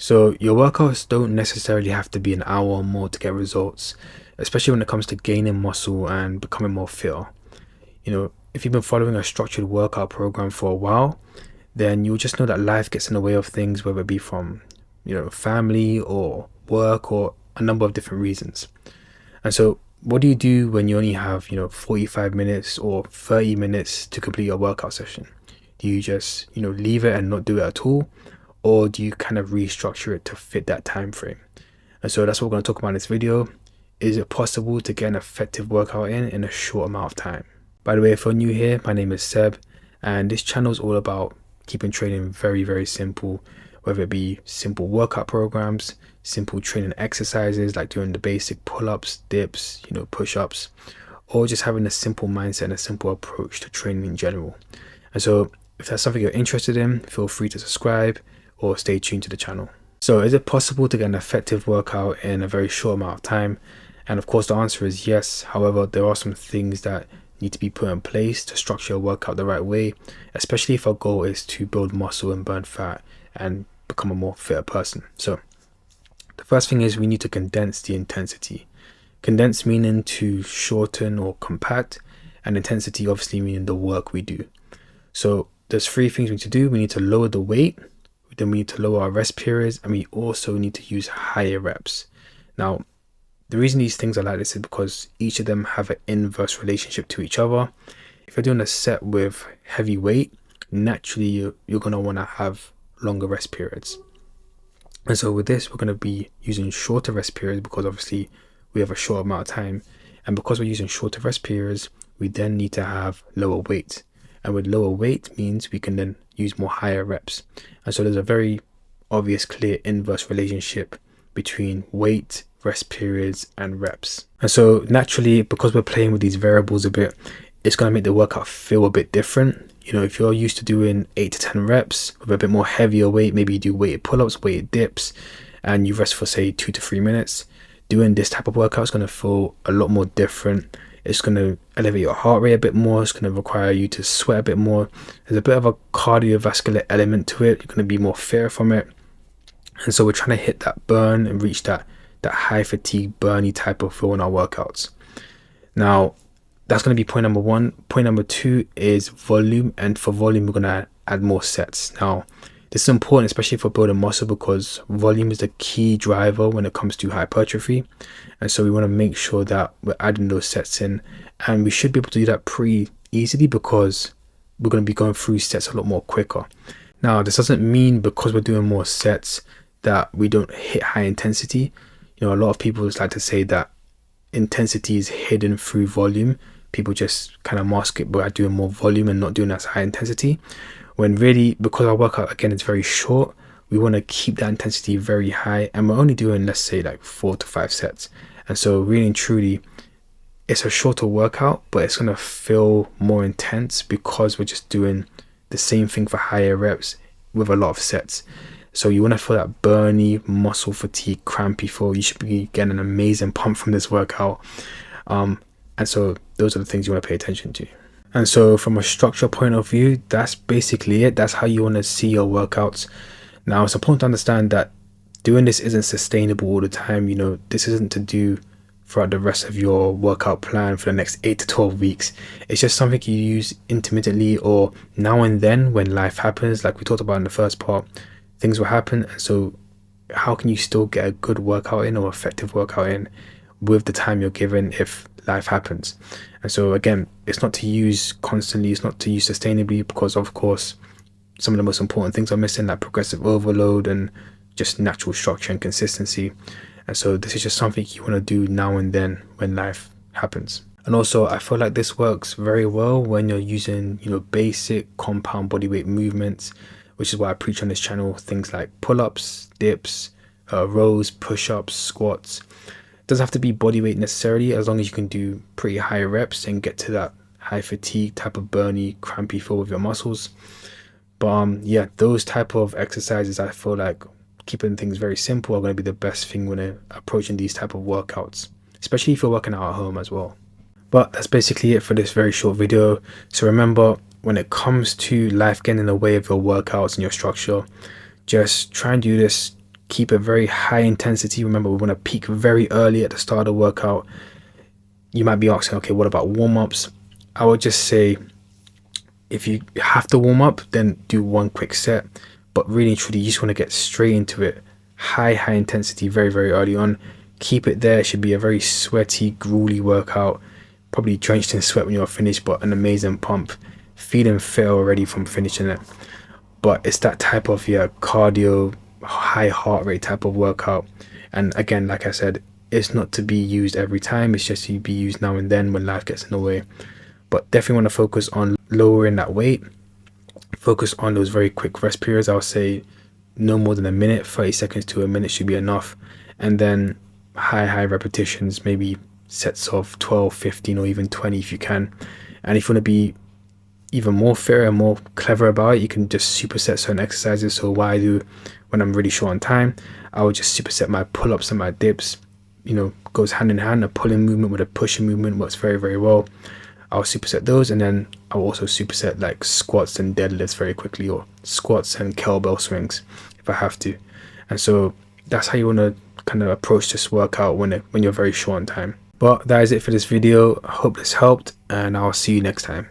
So your workouts don't necessarily have to be an hour or more to get results, especially when it comes to gaining muscle and becoming more fitter. If you've been following a structured workout program for a while, then you'll just know that life gets in the way of things, whether it be from, family or work or a number of different reasons. And so what do you do when you only have, 45 minutes or 30 minutes to complete your workout session? Do you just, leave it and not do it at all? Or do you kind of restructure it to fit that time frame? And so that's what we're going to talk about in this video. Is it possible to get an effective workout in a short amount of time? By the way, if you're new here, my name is Seb, and this channel is all about keeping training very, very simple, whether it be simple workout programs, simple training exercises like doing the basic pull-ups, dips, push-ups, or just having a simple mindset and a simple approach to training in general. And so if that's something you're interested in, feel free to subscribe or stay tuned to the channel. So is it possible to get an effective workout in a very short amount of time? And of course the answer is yes. However, there are some things that need to be put in place to structure a workout the right way, especially if our goal is to build muscle and burn fat and become a more fitter person. So the first thing is we need to condense the intensity. Condense meaning to shorten or compact, and intensity obviously meaning the work we do. So there's three things we need to do. We need to lower the weight, then we need to lower our rest periods, and we also need to use higher reps. Now, the reason these things are like this is because each of them have an inverse relationship to each other. If you're doing a set with heavy weight, naturally you're going to want to have longer rest periods. And so with this, we're going to be using shorter rest periods because obviously we have a short amount of time. And because we're using shorter rest periods, we then need to have lower weight. And with lower weight means we can then use more higher reps. And so there's a very obvious, clear inverse relationship between weight, rest periods, and reps. And so naturally, because we're playing with these variables a bit, it's going to make the workout feel a bit different. If you're used to doing 8 to 10 reps with a bit more heavier weight, maybe you do weighted pull-ups, weighted dips, and you rest for say 2 to 3 minutes, doing this type of workout is going to feel a lot more different. It's going to elevate your heart rate a bit more. It's going to require you to sweat a bit more. There's a bit of a cardiovascular element to it. You're going to be more fitter from it. And so we're trying to hit that burn and reach that high fatigue, burny type of feel in our workouts. Now, that's going to be point number one. Point number two is volume. And for volume, we're going to add more sets. Now, this is important, especially for building muscle, because volume is the key driver when it comes to hypertrophy. And so we want to make sure that we're adding those sets in. And we should be able to do that pretty easily because we're going to be going through sets a lot more quicker. Now, this doesn't mean because we're doing more sets that we don't hit high intensity. A lot of people just like to say that intensity is hidden through volume. People just kind of mask it by doing more volume and not doing as high intensity. When really, because our workout, again, is very short, we want to keep that intensity very high. And we're only doing, let's say, like 4 to 5 sets. And so really and truly, it's a shorter workout, but it's going to feel more intense because we're just doing the same thing for higher reps with a lot of sets. So you want to feel that burny, muscle fatigue, crampy feel. You should be getting an amazing pump from this workout. And so those are the things you want to pay attention to. And so from a structure point of view, that's basically it. That's how you want to see your workouts. Now, it's important to understand that doing this isn't sustainable all the time. This isn't to do throughout the rest of your workout plan for the next 8 to 12 weeks. It's just something you use intermittently or now and then when life happens, like we talked about in the first part. Things will happen, and so how can you still get a good workout in or effective workout in with the time you're given if life happens? And so again, it's not to use constantly, it's not to use sustainably, because of course some of the most important things are missing, like progressive overload and just natural structure and consistency. And so this is just something you want to do now and then when life happens. And also I feel like this works very well when you're using basic compound bodyweight movements, which is why I preach on this channel, things like pull-ups, dips, rows, push-ups, squats. It doesn't have to be body weight necessarily, as long as you can do pretty high reps and get to that high fatigue type of burny, crampy feel with your muscles. But yeah, those type of exercises, I feel like keeping things very simple are going to be the best thing when approaching these type of workouts, especially if you're working out at home as well. But that's basically it for this very short video. So remember, when it comes to life getting in the way of your workouts and your structure, just try and do this keep it very high intensity. Remember, we want to peak very early at the start of the workout. You might be asking, okay, what about warm-ups? I would just say, if you have to warm up, then do one quick set. But really and truly, you just want to get straight into it. High intensity very, very early on. Keep it there. It should be a very sweaty, gruely workout. Probably drenched in sweat when you're finished, but an amazing pump. Feeling fit already from finishing it. But it's that type of cardio, high heart rate type of workout. And again, like I said, it's not to be used every time. It's just to be used now and then when life gets in the way. But definitely want to focus on lowering that weight. Focus on those very quick rest periods. I would say no more than a minute, 30 seconds to a minute should be enough. And then high repetitions, maybe sets of 12, 15, or even 20 if you can. And if you want to be even more fair and more clever about it, you can just superset certain exercises. So what I do when I'm really short on time, I would just superset my pull-ups and my dips. Goes hand in hand. A pulling movement with a pushing movement works very, very well. I'll superset those, and then I'll also superset like squats and deadlifts very quickly, or squats and kettlebell swings if I have to. And so that's how you want to kind of approach this workout when you're very short on time. But that is it for this video. I hope this helped, and I'll see you next time.